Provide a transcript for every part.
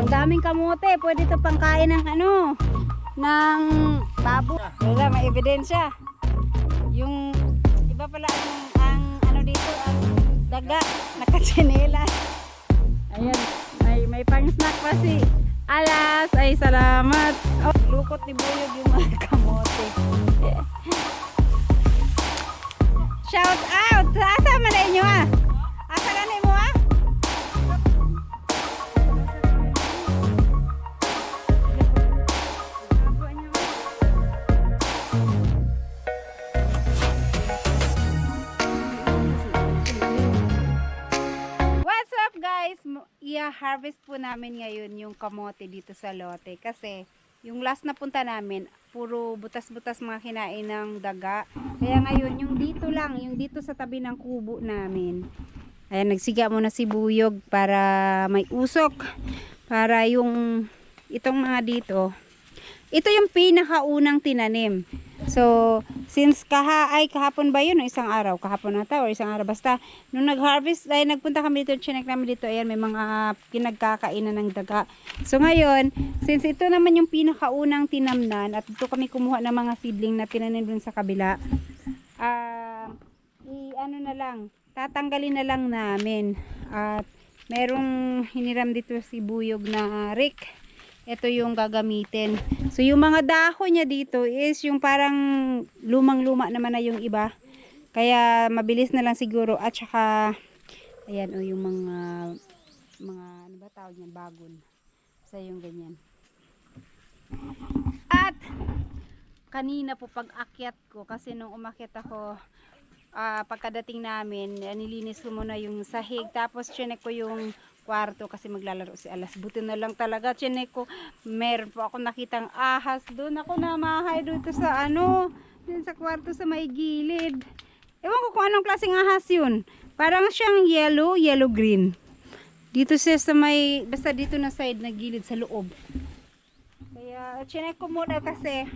Ang daming kamote. Pwede ito pangkain ng ano, ng babo. Wala, may ebidensya. Yung iba pala ang ano dito, ang daga, nakatsinelas. Ayan, may pang-snack pa si Alas. Ay, salamat. Oh, lukot ni Buyog yung mga kamote. Shout out! Asa man na inyo ah? Asa ka na mo ah? What's up guys? I-harvest po namin ngayon yung kamote dito sa lote kasi yung last na punta namin puro butas-butas mga kinain ng daga. Kaya ngayon yung dito lang, yung dito sa tabi ng kubo namin. Ayan, nagsiga muna si Buyog para may usok. Para yung itong mga dito, ito yung pinakaunang tinanim. So, since kahapon ba yun o isang araw? Kahapon nata o isang araw. Basta, nung nag-harvest, ay nagpunta kami dito, chinek namin dito, ayan, may mga pinagkakainan ng daga. So, ngayon, since ito naman yung pinakaunang tinamnan, at ito kami kumuha ng mga seedling na tinanim dun sa kabila, ano na lang, tatanggalin na lang namin. At merong hiniram dito si Buyog na rick. Ito yung gagamitin. So yung mga dahon niya dito is yung parang lumang-luma naman na yung iba. Kaya mabilis na lang siguro. At saka ayan o yung mga ano ba tawag niyan, bagon. Sa yung ganyan. At kanina po pag akyat ko, kasi nung umakyat ako, pagkadating namin, nilinis ko muna yung sahig. Tapos chinek ko yung kwarto kasi maglalaro si Alas. Buti na lang talaga, chinek ko, meron po ako nakitang ahas doon. Ako namahay doon sa ano, dun sa kwarto sa may gilid. Ewan ko kung anong klaseng ahas yun. Parang siyang yellow green. Dito siya sa may, basta dito na side na gilid sa loob. Kaya chinek ko muna kasi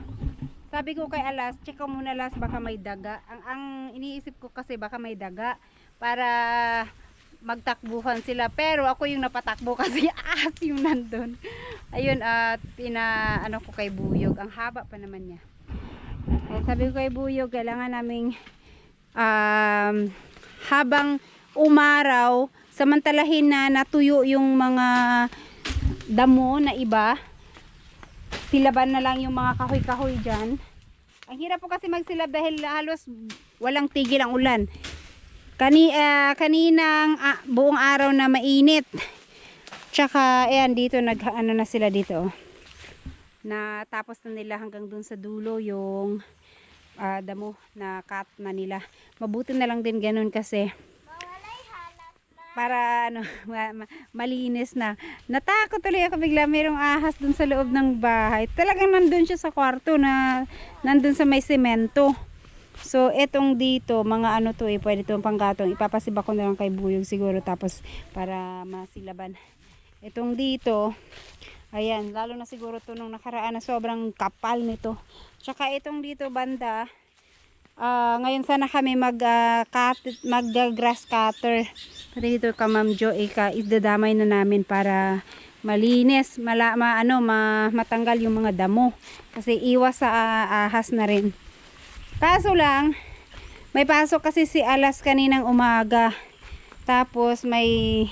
sabi ko kay Alas, check ko muna Alas, baka may daga. Ang iniisip ko kasi baka may daga para magtakbuhan sila, pero ako yung napatakbo kasi ahas yung nandun. Ayun, at ano ko kay Buyog, ang haba pa naman niya. Kaya sabi ko kay Buyog, kailangan naming habang umaraw, samantalahin na natuyo yung mga damo na iba, silaban na lang yung mga kahoy-kahoy dyan. Ang hirap po kasi magsilab dahil halos walang tigil ang ulan. Kaninang buong araw na mainit. Tsaka ayan dito ano na sila dito. Na tapos na nila hanggang dun sa dulo yung damo na cut na nila. Mabuti na lang din ganun kasi para ano malinis na. Natakot tuloy ako bigla, mayroong ahas dun sa loob ng bahay. Talagang nandun siya sa kwarto na nandun sa may semento. So etong dito mga ano to pwede itong panggatong, ipapasiba ko na lang kay Buyog siguro tapos para masilaban. Etong dito ayan, lalo na siguro to nung nakaraan na sobrang kapal nito. Tsaka itong dito banda, ngayon sana kami mag grass cutter. Pati dito ka Ma'am Jo, idadamay na namin para malinis, matanggal yung mga damo. Kasi iwas sa ahas na rin. Kaso lang, may pasok kasi si Alas kaninang umaga. Tapos may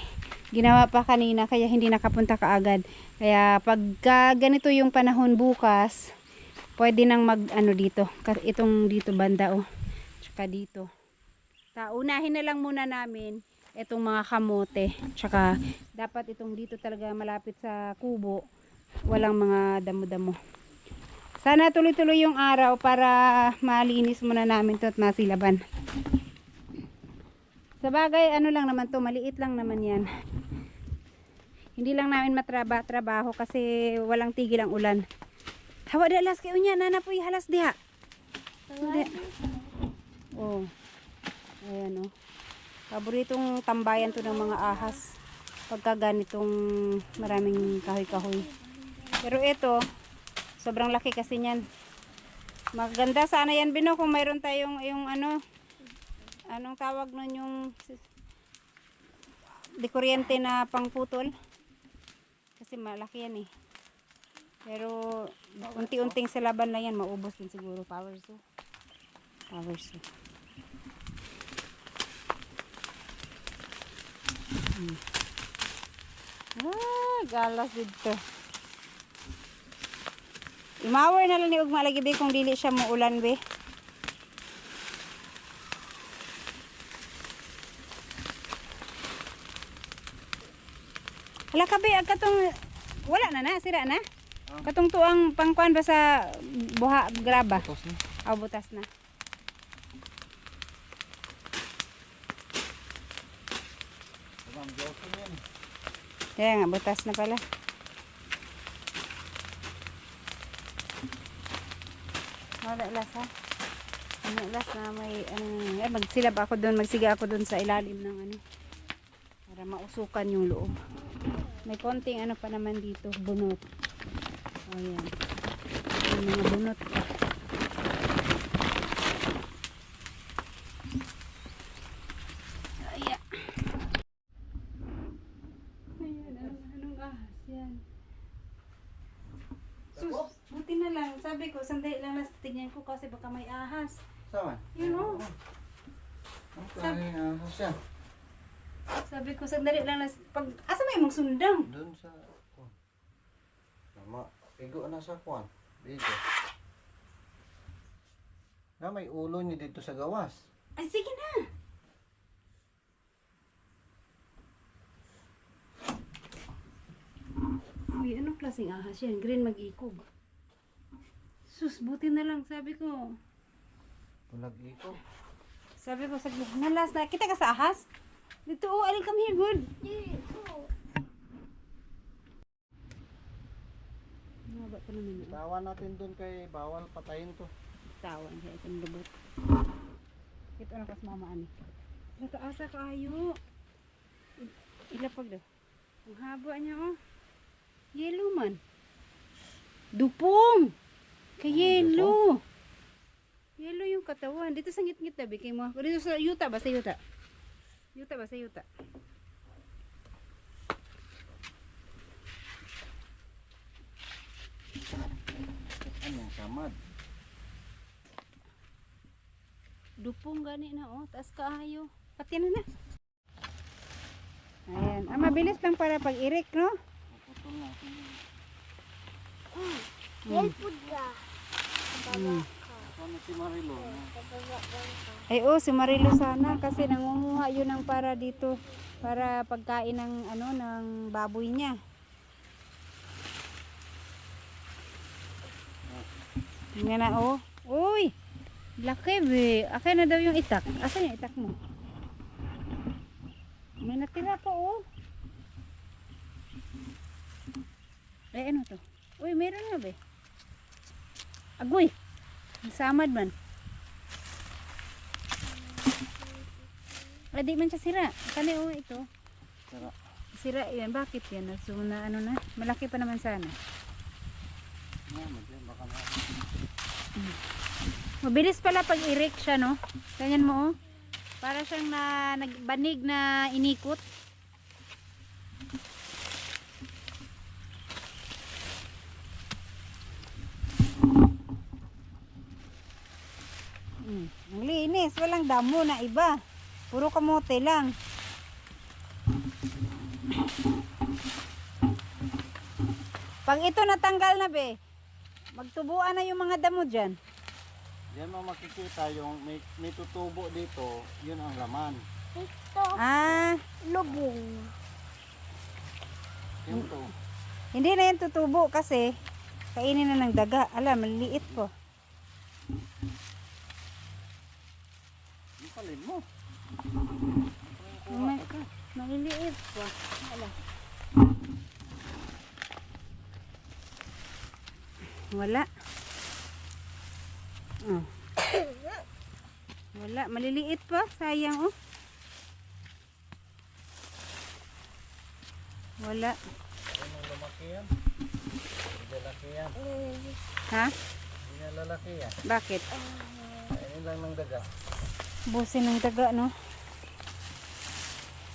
ginawa pa kanina kaya hindi nakapunta kaagad. Kaya pagka ganito yung panahon bukas, pwede nang ano dito. Itong dito banda tsaka dito. Unahin na lang muna namin itong mga kamote. Tsaka dapat itong dito talaga malapit sa kubo. Walang mga damo-damo. Sana tuloy-tuloy yung araw para malinis muna namin ito at masilaban. Sa bagay, ano lang naman to, maliit lang naman yan. Hindi lang namin matrabaho kasi walang tigil ang ulan. Hawa da Alas kayo niya, nana po halas diha. Hindi. Oh. Ayan oh. Paboritong tambayan to ng mga ahas. Pagka ganitong maraming kahoy-kahoy. Pero ito, sobrang laki kasi niyan. Maganda sana yan Bino kung mayroon tayong yung anong tawag nun yung de kuryente na pangputol. Kasi malaki yan eh. Pero unti-unting sa laban lang yan, maubos din siguro. Power so. Power so. Galas dito. Imawer na lang ni ugma lagi be kung dili siya muulan be. Hala ka be, katong wala na sira na. Katong tuang pangkuan ba sa buha graba? Butas na. Butas na. Ang Diyos yan. Kaya nga, butas na pala. Wala las ha. Ano las na may magsilab ako doon, magsiga ako doon sa ilalim ng ano. Para mausukan yung loob. May konting ano pa naman dito, bunot. O yan. Yung mga bunot pa. Ayan. Ayan, anong ahas yan. Sus, buti na lang. Sabi ko, sandali lang tingnan ko kasi baka may ahas. Saan? You know. Ang klaseng ahas siya. Sabi ko, sandali lang asa may mong sundang? Doon sa kuwan. Tama. Pigo na sa kuwan. Dito. Na may ulo niyo dito sa gawas. Ay, sige na. Uy, anong klaseng ahas yan? Green mag-ikog. Sus, buti na lang. Sabi ko, Bulag-iko. saglit na last na. Kita ka sa ahas? Dito, oh, alin come here, good. Maba pa naman. Tawan natin doon kay bawal patayin to. Tawan siya, isang lubot. Ito na kas mamaan eh. Nakaasa ka ayo. Ilapag daw. Ang haba niya oh. Yellow man. Dupong! Kay yellow. Yellow yung katawan. Dito sa ngit-ngit tabi kay mo. Dito sa yuta ba? Sa yuta. Yuta ba? Sa yuta. Anong samad? Dupong gani na oh. Taas kaayo. Pati na na. Ayan. Mabilis lang para pag-irik no? Puputol natin yun. Yan po ka. Ano si Marilo? Ay oh, si Marilo sana kasi nangunguha yun ng para dito para pagkain ng ano ng baboy niya. Nga na oh. Uy! Laki be. Akin na daw yung itak. Asan yung itak mo? May natira pa oh. Ay ano to? Uy, meron nga be. Agoy! Samad man. Ay, di man siya sira. Kani oh, ito. Sira. Sira yan. Bakit yan? So, na ano na? Malaki pa naman sana. Baka na. Mabilis pala pag i-rake siya, no? Ganyan mo, oh. Para siyang nagbanig na inikot. Ang linis. Walang damo na iba. Puro kamote lang. Pag ito natanggal na, be, magtubuan na yung mga damo dyan. Diyan mo makikita yung may tutubo dito, yun ang laman. Ito. Ah, Lubong. Yun to. hindi na yan tutubo kasi kainin na ng daga. Alam, maliliit po. Yung palin mo. Maliliit po. Alam. Wala. Oh. Wala, maliliit pa, sayang oh. Wala. Anong lumaki yan? Hindi lalaki yan. Ha? Hindi na lalaki yan. Bakit? Ayun lang ng daga. Busin ng daga, no?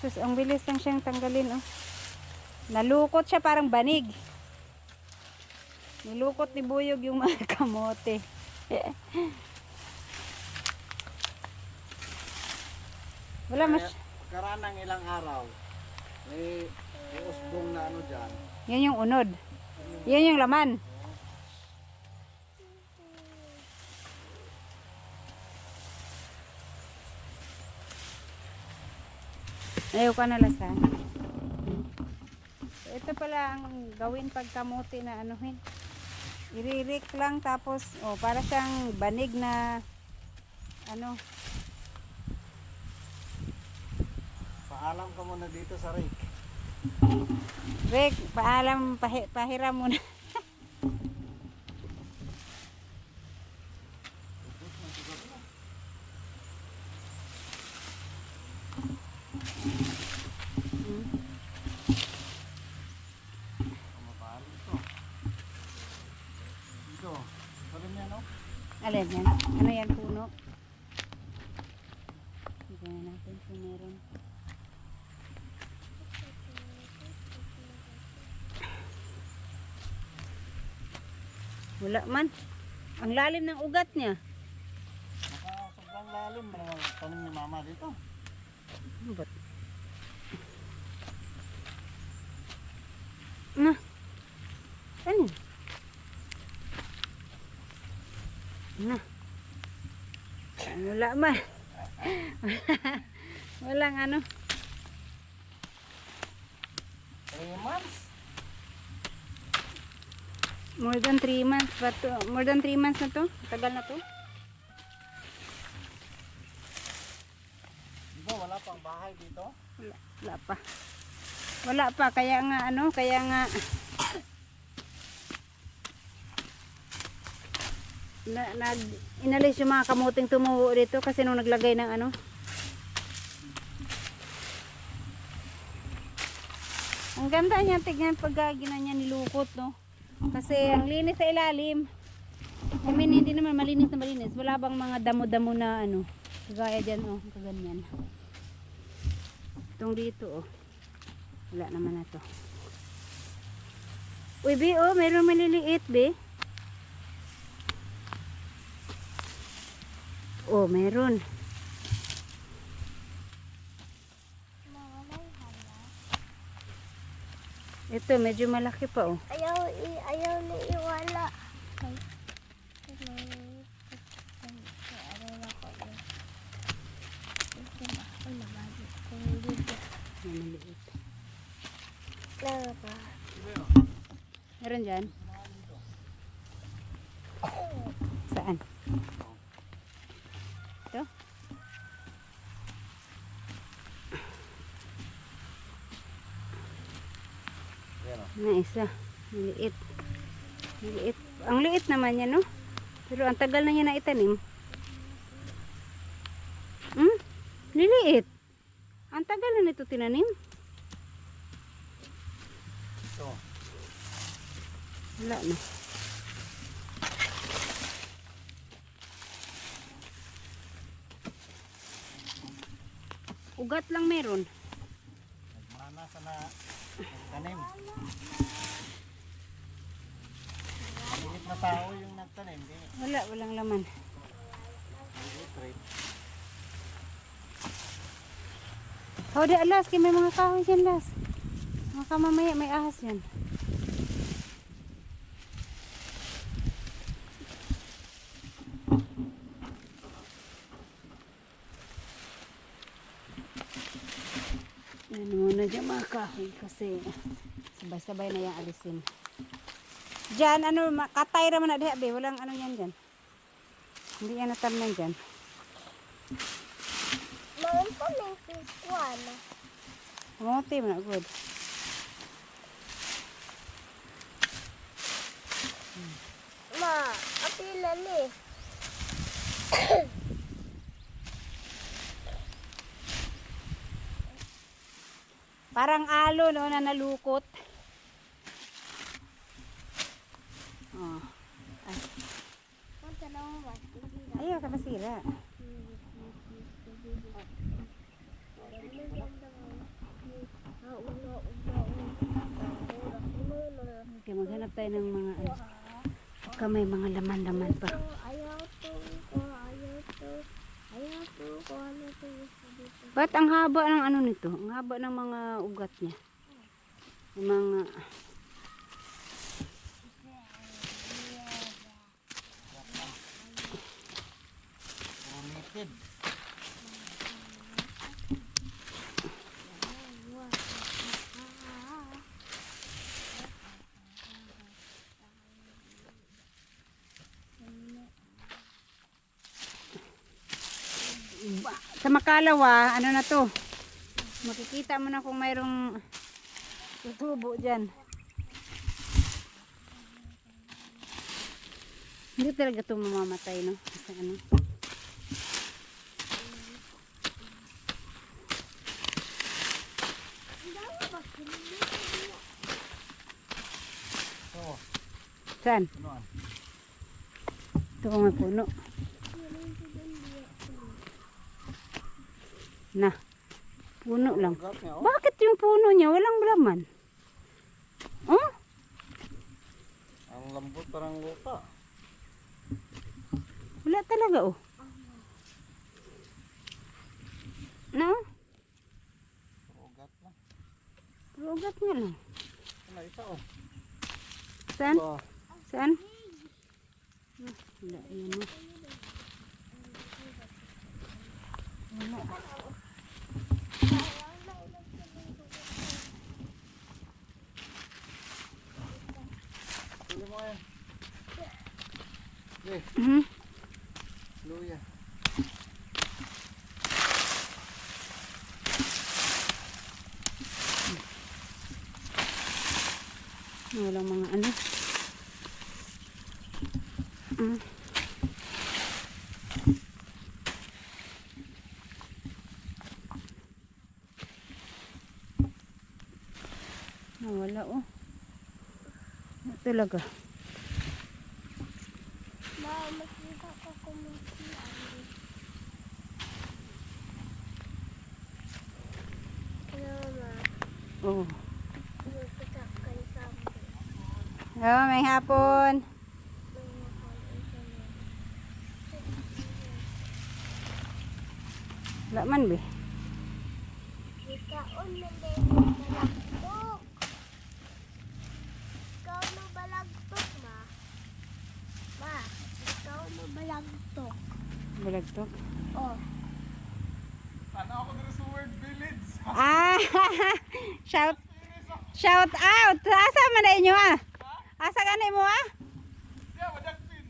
Sus, ang bilis lang siyang tanggalin, oh. Nalukot siya parang banig. Nilukot ni Buyog yung mga kamote. Wala mas. Karaan ng ilang araw, may usbong na ano dyan. Yan yung unod. Yan yung laman. Ayaw ka na lasan. So, ito pala ang gawin pag kamote na anuhin. Iririk lang tapos para siyang banig na ano. Paalam ka muna dito sa Rick. Rick, paalam, pahiram muna. Dito. Sabi niya, no? Alin yan? Ano yan, puno? Tignan natin kung meron. Wala man. Ang lalim ng ugat niya. Sobrang lalim. Malamang tanim ni mama dito. Ano ba? Na. Ano? Na. Wala man. Walang ano. 3 months. More than 3 months pa to. More than 3 months na to. Tagal na to. Di ba wala pang bahay dito? Wala pa. Wala pa. Kaya nga ano. Kaya nga. Inalis yung mga kamuting tumuho dito. Kasi nung naglagay ng ano. Ang ganda niya. Tignan pag gina niya nilukot no. Kasi ang linis sa ilalim. I mean, hindi naman malinis na malinis. Wala bang mga damo-damo na ano. Kagaya dyan, kaganyan. Itong dito, wala naman na to. Uy, Bi, mayroon maliliit, Bi. Meron. Ito, medyo malaki pa, Ayaw na iwala. Maliit. Laba. Meron dyan? Saan? Ito? Yan o. Na isa. Maliit. Maliit. Ang liit naman yan, no? Pero ang tagal na niya na itanim. Liliit. Ang tagal na nito tinanim. Ito. Wala na. Ugat lang meron. Nagmana sa na nagtanim. Maliit na tao yung nagtanim. Walang laman. Oh, di alas, kaya may mga kahoy dyan, las. Mga kamamaya, may ahas yan. Yan muna dyan mga kahoy kasi sabay-sabay na yung alisin. Dyan, katay naman na diha, be. Walang ano yan dyan. Hindi yan natamnan dyan. Mga pa may siswan. Kamote mo na, good. Ma, apila ni. Parang alo, no, na nalukot. Oh. Punta na mo ba? Ayaw ka masira. maghanap tayo ng mga ano. Baka may mga laman-laman pa. Ayaw to. Ano to dito? Ba't ang haba ng ano nito? Ang haba ng mga ugat niya. Yung mga... United. Sa Makalawa, ano na to? Makikita mo na kung mayroong tutubo dyan. Hindi talaga ito mamamatay, no? Kasi ano? So, Saan? ano ah? Ito ko may puno. Na. Puno lang. Ugat niya, oh. Bakit yung puno niya walang laman? Oh? Ang lambot parang lupa. Wala talaga, oh. No? Ugat lang. Pero ugat nga lang. Ano isa oh. Saan? Ba, Saan? Ah, wala, yan oh. Wala. huli mo yan. Okay, Mhm. luya. Walang mga ano. Ah. Wala, oh. Wala talaga. Makita ko kumisiyan. Mama, Oh. nakita kay Sabi. Oh, may hapon. Wala man, be. Ikaon na din balagtok. Ikaw no balagtok, ma. Ma, ikaw no balagtok. Bulag to. Oh. Ano ako dito sa Word Village? Ah, shout out. Asa man na inyo ah? Asa ganay mo ah? Yeah, wadak pin.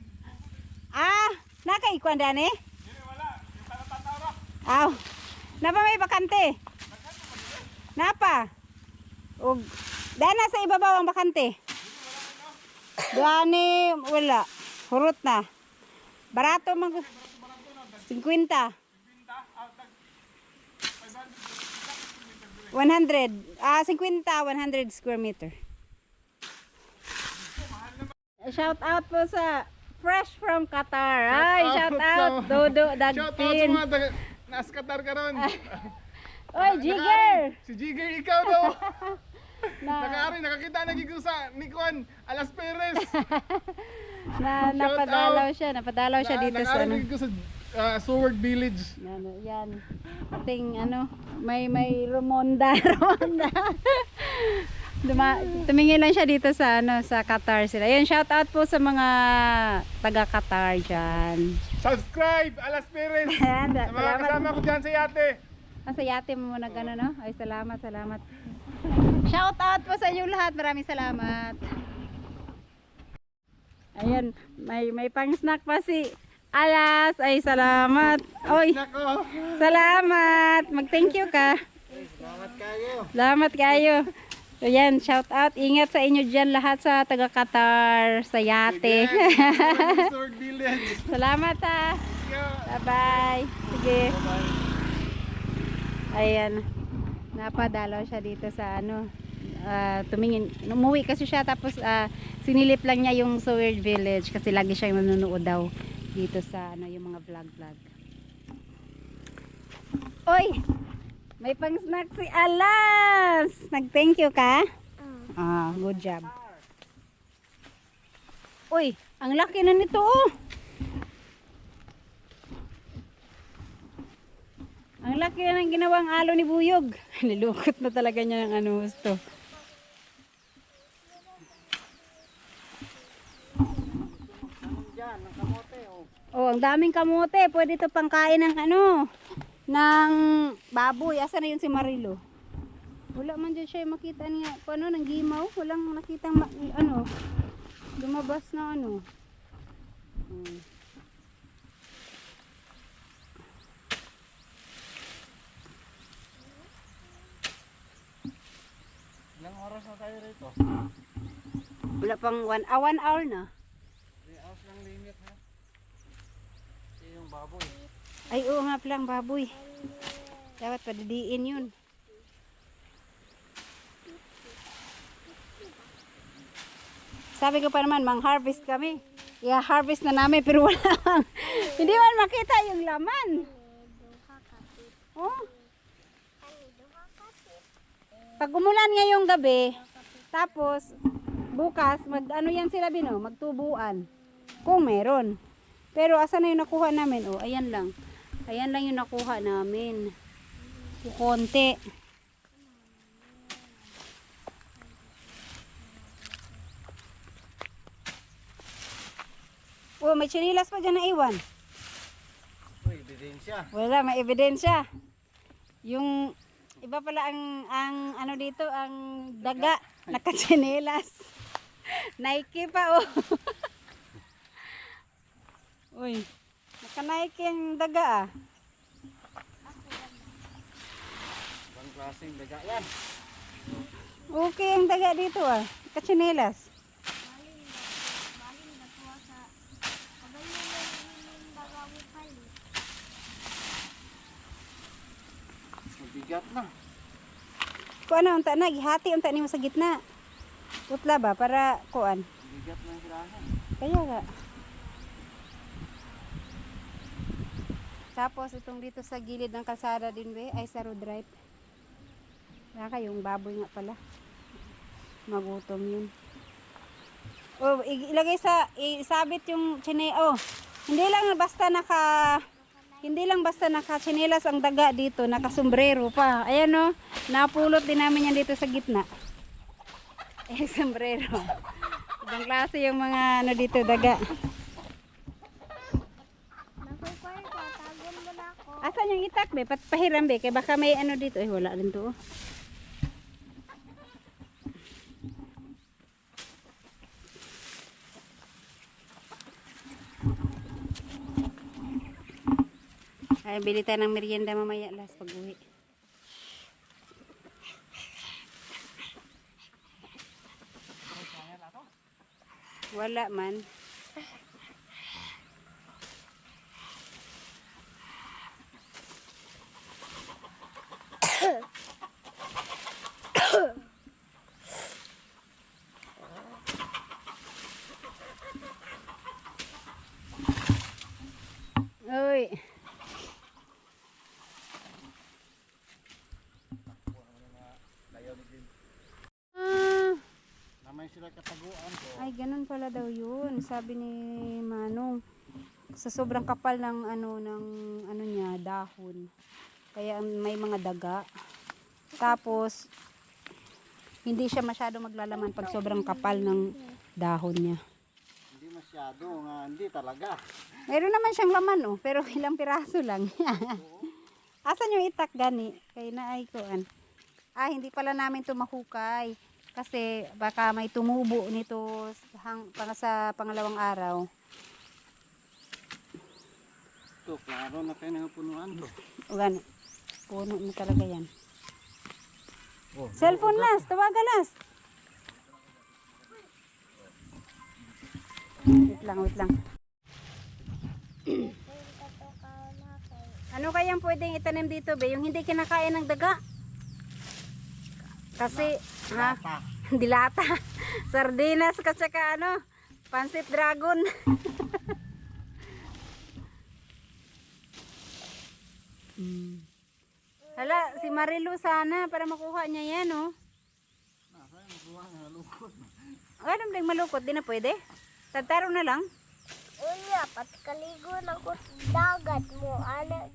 Ah, nakaikuan dani? Hindi wala. Yung talatanaw ra. Aw. Napa may bakante? Napa? Og dana sa ibabaw ang bakante. Dani wala. Hurot na. Barato man 50. 100. Ah, 50, 100 square meter. Shout out po sa Fresh from Qatar. Ay, shout out. Dodo Shout out sa Dagpin. mga taga Naskatar ka ron. Oy, Jigger. Si Jigger ikaw daw. Na, Nakakita nagigusa ni Juan Alas Perez. napadalaw siya dito sa ano. Nag-aaral sa Seward Village. Yan. Ating ano, may Romonda. Tumingin lang siya dito sa ano, sa Qatar sila. Ayun, shout out po sa mga taga Qatar diyan. Subscribe Alas Perez. Ayan, Sa mga kasama ko dyan sa yate. Sa yate mo muna gano'n, no? Ay, salamat. Shout out po sa inyo lahat. Maraming salamat. Ayan, may pang-snack pa si Alas. Ay, salamat. Oy, Nako. salamat. Mag-thank you ka. Salamat kayo. Salamat kayo. So, yan, shout out. Ingat sa inyo dyan lahat sa taga Qatar, sa yate. Seward Village. Salamat ha. Bye-bye. Sige. Ayan. Napadalaw siya dito sa ano. Tumingin. Umuwi kasi siya tapos sinilip lang niya yung Seward Village kasi lagi siya nanonood daw dito sa ano yung mga vlog. Oy! May pang snack si Alas. Nag-thank you ka? Good job. Uy, ang laki na nito oh. Ang laki na ng ginawang alo ni Buyog. Nilukot na talaga niya ng ano gusto. Anong dyan, ng kamote oh. Oh, ang daming kamote. Pwede ito pangkain ng ano, ng baboy. Asa na yun si Marilo? Wala man dyan siya makita niya. Paano, ng gimaw? Walang nakitang ano, lumabas na ano. Ilang oras na tayo rito? Wala pang 1 hour na. 3 hours lang limit ha. Ito yung baboy. Ay, oo nga palang baboy. Dapat padidiin yun. Sabi ko pa naman, mang-harvest kami. I-harvest na namin pero wala. Hindi man makita yung laman. Duha kapit. Oh, Duha kapit. pag umulan ngayong gabi, tapos bukas, ano yan sila bino? Magtubuan. Kung meron. Pero asa na yung nakuha namin? Oh, ayan lang. Ayan lang yung nakuha namin. Konti. Oh, may chinilas pa dyan na iwan. Uy, ebidensya. Wala, may ebidensya. Yung iba pala ang ano dito, ang daga, nakachinelas. Nike pa oh. Uy, naka-Nike ang daga ah. Ibang klaseng daga yan. Okay ang daga dito ah, nakachinelas. Baling natuwa sa kabayo ng dagawi pali. Mabigat na. Kuan na unta na, gihati unta nimo sa gitna. Putla ba para kuan. Mabigat na yung hirahan. Kaya nga. Tapos itong dito sa gilid ng kalsada din be, ay sa road right. Naka yung baboy nga pala. Magutom yun. Oh, ilagay sa isabit yung oh. Hindi lang basta naka tsinelas ang daga dito, naka sombrero pa. Ayan oh, napulot din namin yan dito sa gitna. Eh, sombrero. Ibang klase yung mga ano dito daga. Nagkukwarto, tagon mo na ako. Asan yung itak be? Pahiram be, kaya baka may ano dito. Eh, wala rin to oh. Ay, bili tayo ng merienda mamaya last pag uwi. Wala man. Uy. Ah, Namay sila kataguan ko. ay ganun pala daw yun. Sabi ni Manong, sa sobrang kapal ng ano niya, dahon. Kaya may mga daga. Tapos hindi siya masyado maglalaman pag sobrang kapal ng dahon niya. Hindi masyado nga, hindi talaga. Meron naman siyang laman oh, pero ilang piraso lang. Asan yung itak gani? Kay na ay kuan. Ah, hindi pala namin ito mahukay. Kasi baka may tumubo nito sa pangalawang araw. Ito, klaro na kayo ng punuan to. O gani, puno mo talaga yan. Oh, Cellphone las, tawagan las. Wait lang, wait lang. Ano kayang pwedeng itanim dito be? Yung hindi kinakain ng daga. Kasi, ha? pa. Dilata. Sardinas at saka ano, pansit dragon. Hala, si Marilu sana para makuha niya yan, oh. Nasa yung buwan, nalukot. Alam lang malukot, di na pwede. Tantaro na lang. Unya, pati kaligo na ko sa dagat mo. Ano,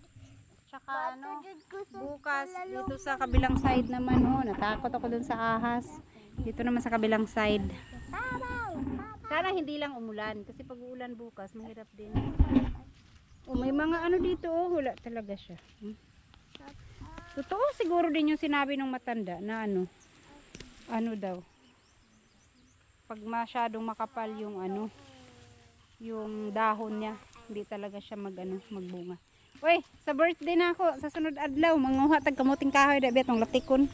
Tsaka ano, matujud ko sa bukas lalong- dito sa kabilang side naman, oh, natakot ako dun sa ahas. Dito naman sa kabilang side. Tabaw! Sana hindi lang umulan kasi pag uulan bukas mahirap din. Oh, may mga ano dito, oh, wala talaga siya. Totoo siguro din yung sinabi ng matanda na ano daw. Pag masyadong makapal yung yung dahon niya, hindi talaga siya magbunga. Uy, sa birthday na ako, sa sunod adlaw, manguha tag kamuting kahoy da betong latikon.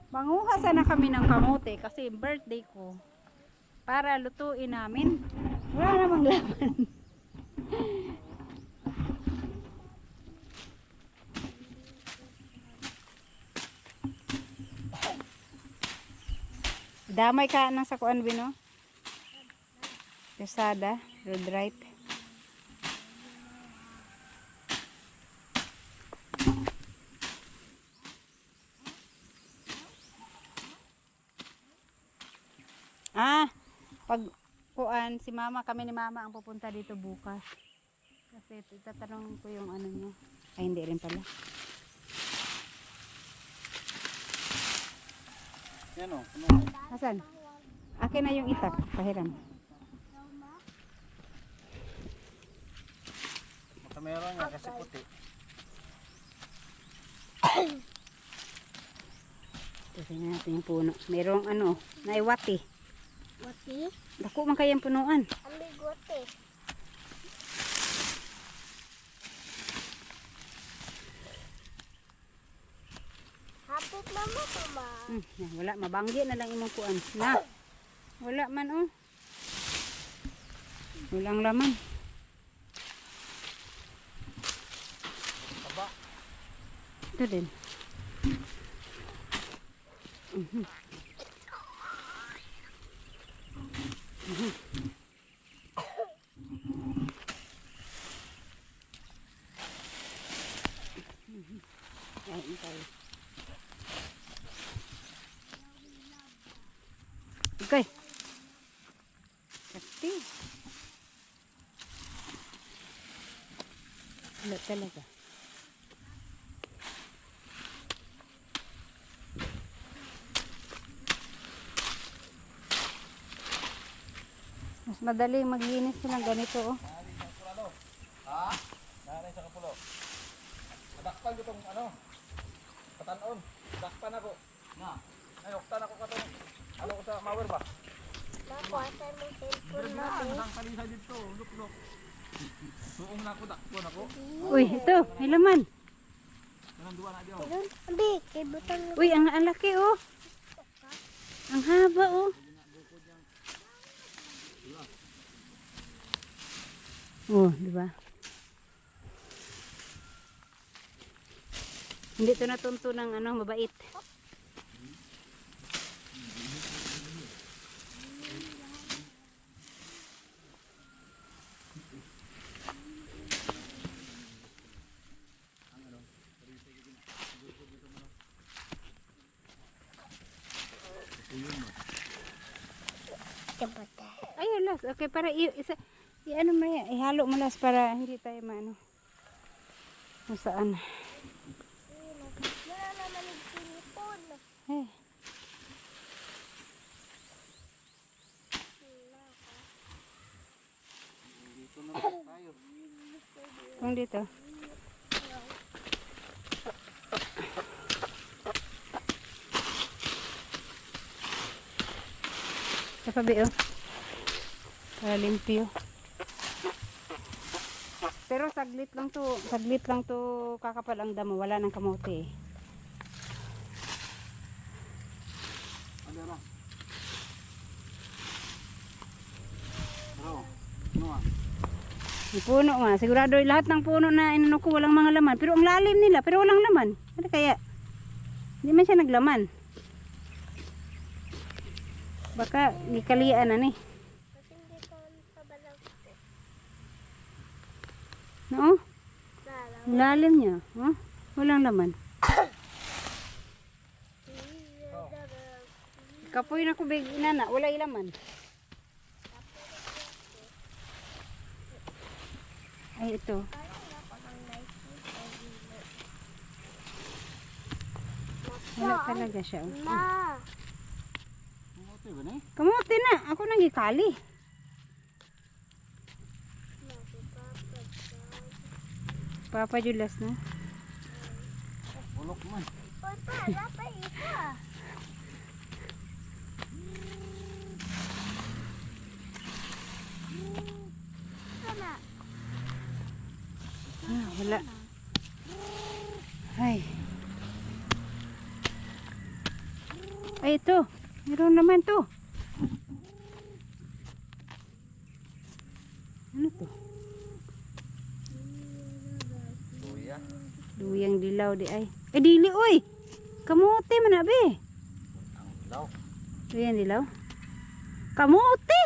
Manguha sana kami ng kamote kasi birthday ko. Para lutuin namin. Wala namang laman. Damay ka nang sa kuan bino. Pesada, road right. Pag kuan si mama, kami ni mama ang pupunta dito bukas. Kasi itatanong ko yung ano niya. Ay hindi rin pala. Yan o. Hasan? Akin na yung itak, pahiram. Baka meron nga kasi puti. Tingnan natin yung puno. Merong naiwati. Wati? Dako man kayang punuan. Ang bigote. Hapit na mo to, ma. Wala, mabanggi na lang imong kuan. Na. Wala man oh. Walang laman. Taba. Ito din. Kain tayo. Okay. Kasi. Wala talaga. Mas madali maglinis silang ganito oh. Ha? Nanay sa kapulo. Nadakpan ko itong patanon. Dakpan ako. Na. Ay, oktan ako katong. Ano ko sa mower ba? Nakuha mo cellphone mo, eh. Nakang kalisa dito. Luk-luk. Suong na ako, dakpon ako. Uy, ito, may laman. Ganang duwa na diyo. Doon, abi, kay butang mo. Uy, ang laki oh. Ang haba oh. Oh, di ba? Hindi to natunto ng mabait. Kabata. Ayun, las. Okay, para ano mo yan, ihalo mo las para hindi tayo maano. Kung saan. Wala naman yung sinipon. Eh, Dito na tayo. kung dito. Sa pabi oh. Para limpyo. Pero saglit lang to kakapal ang damo, wala nang kamote eh. Ano na? Bro, ano ah? Yung puno nga, sigurado lahat ng puno na inano ko walang mga laman. Pero ang lalim nila, pero walang laman. Ano kaya? Hindi man siya naglaman. Baka gikalian na ni. Kasi hindi ka kabalang ko. No? Lala. Ang lalim niya. Oh, walang laman. Kapoy na ko big inana, wala ilaman. Ay, ito. Wala talaga siya. Oh. Ma. Kamote ba ni? Kamote na. Ako nang gikali. Papa Julas na. Bulok man. Papa, dapat isa. Sana. Ah, wala. Ay. Ay, ito. Meron naman to. Ano to? Luya. Luyang dilaw di ay. Eh, dili oy. Kamote man na be. Ang ilaw. Luyang dilaw. Kamote.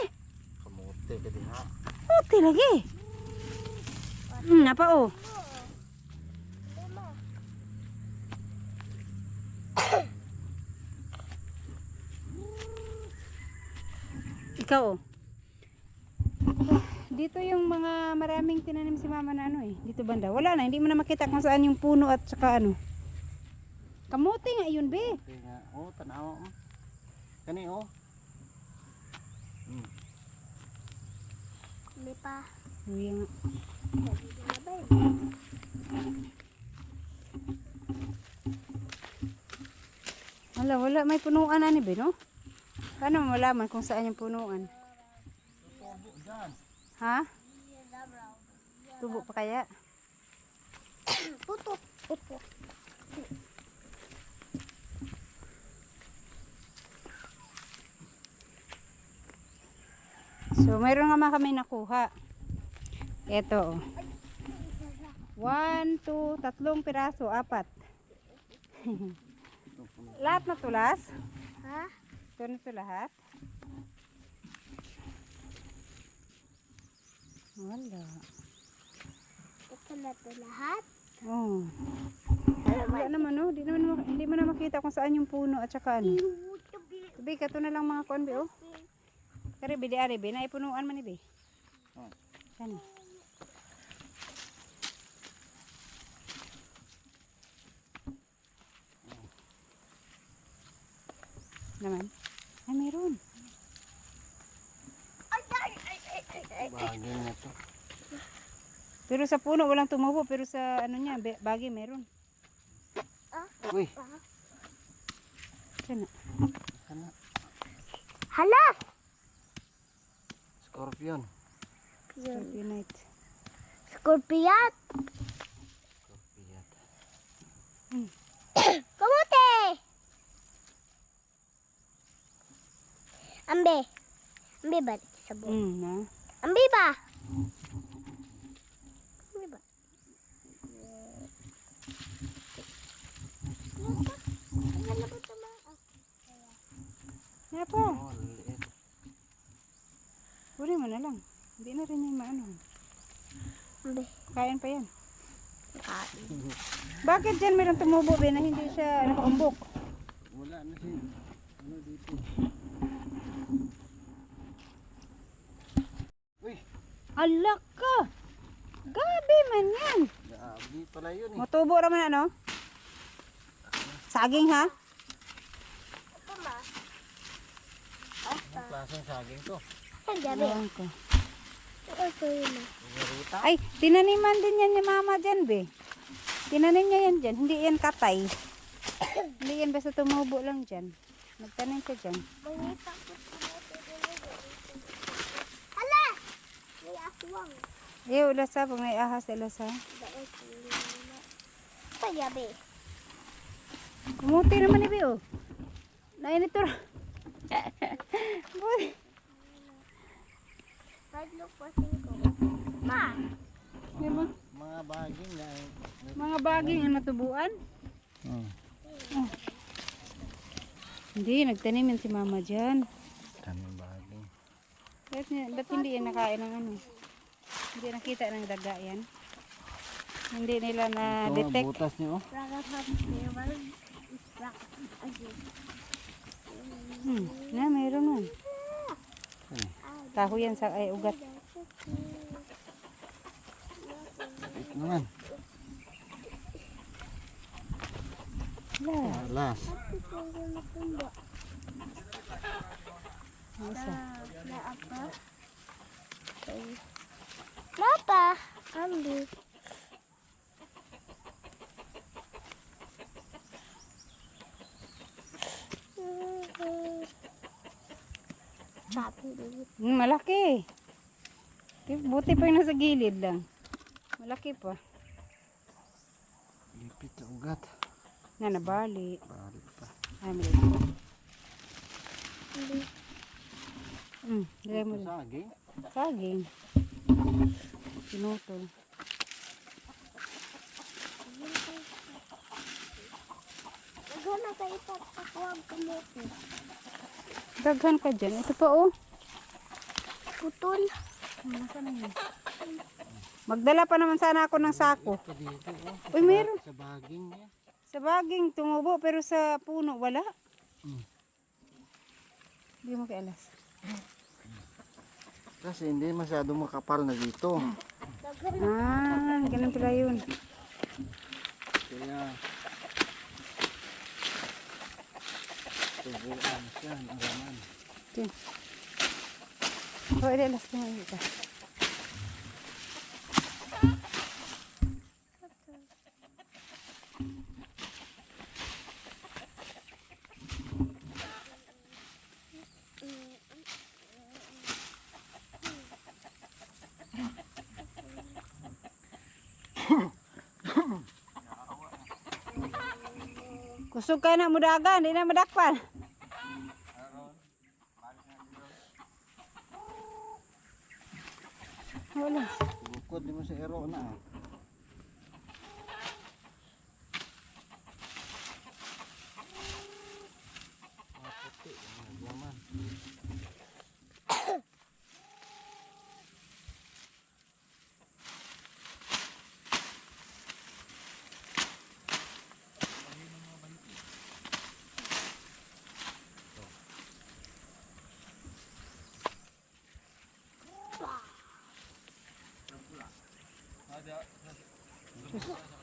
Kamote ka din ha. Kamote lagi. Apa oh? Ikaw oh. Dito yung mga maraming tinanim si mama na ano eh. Dito banda. Wala na. Hindi mo na makita kung saan yung puno at saka ano. Kamote nga yun be. Kamote nga. Oh, tanaw. Kani oh. Hindi pa. Luyang. Wala. May punuan na ni be no? Paano mo malaman kung saan yung punuan? Tubo dyan. Ha? Tubo pa kaya? Puto. Puto. So, mayroon naman kami nakuha. Ito. 1, 2, 3 piraso, 4. Lahat na tulas? Ha? Ito na ito lahat? Wala. Ito na ito lahat. Oh. Wala naman, no? Hindi mo na makita kung saan yung puno at saka ano. Sabi ka, ito na lang mga kuan, be, oh. Kari, be, di na ipunuan man, be. Oh. Ano? Naman? Ay, meron. Bagay na to. Pero sa puno walang tumubo, pero sa ano niya, bagi meron. Uy. Sana. Sana. Hala! Scorpion. Scorpionite. Scorpion! Scorpion. Kamote! Ambe. Ambe ba? Sabo. Na. Ambe ba? Ambe ba? Ano ba ito mga? Nga po. Oh, liit. Huli mo na lang. Hindi na rin yung maano. Ambe. Kain pa yan. Kain. Bakit dyan meron tumubo, be, na hindi siya nakaumbok? Wala na siya. Ano dito? Uy. Alak ka! Gabi man yan. Gabi pala yun eh. Matubo naman ano? Saging ha? Ito ma. Anong klaseng saging to? Ang gabi. Ewan ko. Ito yun ma. Marita? Ay, tinaniman din yan ni mama dyan, be. Tinanim niya yan dyan. Hindi yan katay. Hindi yan basta tumubo lang dyan. Nagtanim siya dyan. Mangita ko kamote din. Hala! May aswang. Eh, ulasa. Pag may ahas, ulasa. Ito gabi. Kumuti naman ni be, oh. Nainit to. Boy. 5 Ma! Diba? Mga baging na eh. Mga baging ang natubuan. Hindi, nagtanim yan si mama dyan. Daming baging. Ba't hindi yan nakain ng ano? Hindi nakita ng daga yan. Hindi nila Ito, na-detect. butas niyo oh. Na, mayroon nun. Kahoy yan sa ay ugat. naman. Wala. Alas. Isa. Na apa? Napa? Ambil. Sabi dulu. Malaki. Buti pa yung nasa gilid lang. Malaki pa. Lipit sa ugat. Na nabali. Balik pa. Ay, mali. Lagay mo Ito din. saging. Saging. Pinutol. Gana kayo papakuwag kamote. Daghan ka dyan. Ito pa oh. Putol. Nasaan na yun? Magdala pa naman sana ako ng sako. Ito dito. Oh. Uy, meron. Sa baging niya. Sa baging tumubo pero sa puno wala. Hmm. Hindi mo kialas. Kasi hindi masyadong makapal na dito. Ganun pala yun. Kaya tubuan siya ang raman. Okay. Oh, alas na ito. Kusog ka na mudagan, di na madakpan. Wala. Bukod di mo sa ero na. Puti, yaman.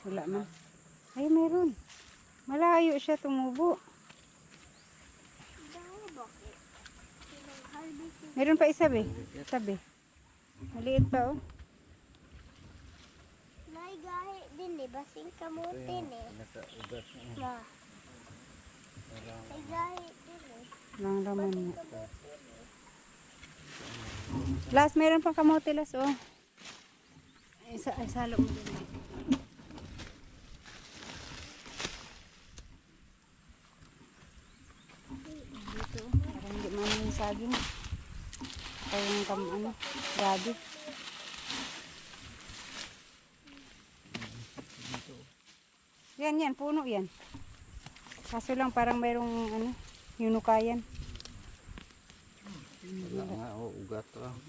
Wala man. Ay, meron. Malayo siya tumubo. Meron pa isa, be. Sabi. Maliit pa, oh. May gahi din eh. Basing kamote eh. Nasa ugat na. Ma. May gahi din eh. Lang laman niya. Las, meron pang kamote, Las, oh. Ay, salo mo din. Dito, parang hindi man yung saging. Kaya yung gabi. Yan, puno yan. Kaso lang parang mayroong hinukayan. Wala nga, oh, ugat lang.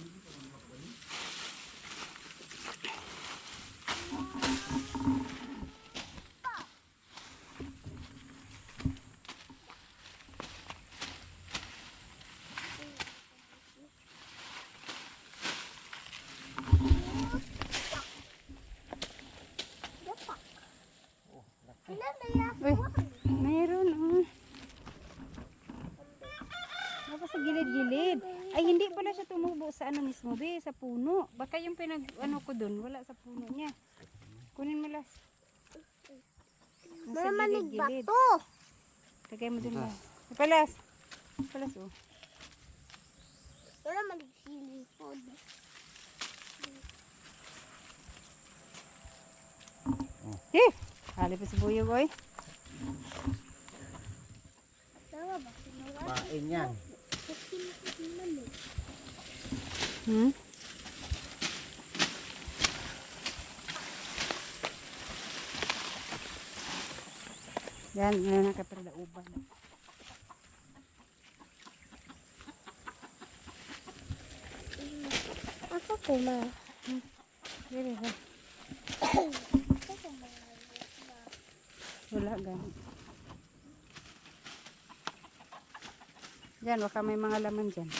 Uy, mayroon, oh. Tapos sa gilid-gilid. Ay, hindi pala siya tumubo sa mismo, be, sa puno. Baka yung ko dun, wala sa puno niya. Kunin mo, Las. Nasa Mamanig gilid-gilid. bato. Tagay mo dun, Las. Palas. Palas, oh. Wala maligsilipod. Eh, hali pa si Buyog, oy. Tama ba? Sinawa? Pain yan. Hmm? Yan, yan na kapag uban. Ako po ma. Dili ba? Wala gani. Diyan, baka may mga laman dyan.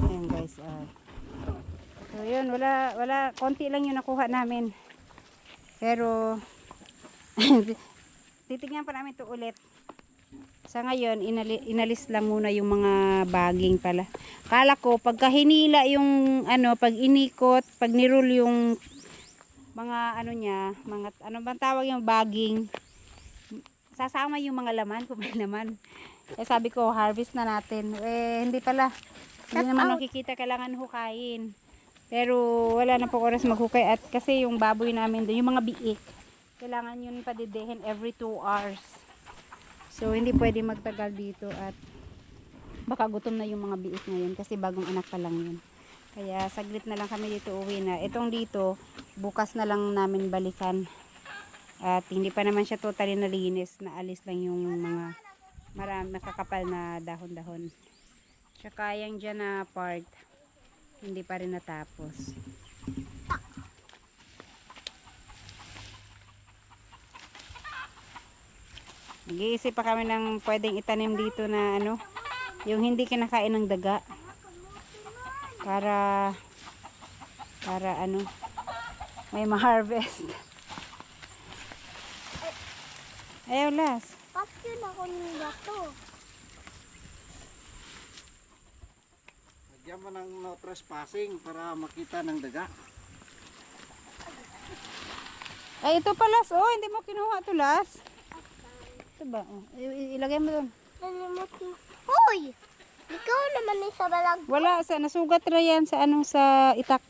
Ayan guys. So yun, wala, konti lang yung nakuha namin. Pero, titignan pa namin to ulit. Sa ngayon, inalis lang muna yung mga baging pala. Kala ko, pagka hinila yung, pag inikot, pag niroll yung mga niya, mga, bang tawag yung baging, sasama yung mga laman, kung may laman. Eh sabi ko, harvest na natin. Eh, hindi pala. Hindi naman nakikita, kailangan hukayin. Pero, wala na po oras maghukay. At kasi yung baboy namin doon, yung mga biik, kailangan yun padidehin every 2 hours. So, hindi pwede magtagal dito at baka gutom na yung mga biik ngayon kasi bagong anak pa lang yun. Kaya saglit na lang kami dito, uwi na. Itong dito, bukas na lang namin balikan. At hindi pa naman siya totally nalinis. Naalis lang yung mga nakakapal na dahon-dahon. Tsaka yung dyan na part, hindi pa rin natapos. Nag-iisip pa kami ng pwedeng itanim dito na yung hindi kinakain ng daga. Para may ma-harvest. Ayaw, Las. Bakit yun ako nila to? Lagyan mo ng no trespassing para makita ng daga. Ay, ito pa, Las. Oh, hindi mo kinuha ito, Las. Ito ba? Oh, ilagay mo doon. Hoy! Ikaw naman yung sa balag. Wala, nasugat na yan sa sa itak.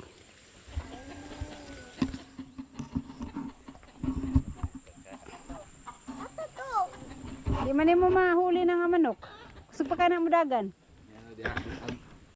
Asa to? Di man mo mahuli ng manok. Gusto pa ka na mudagan. Yan,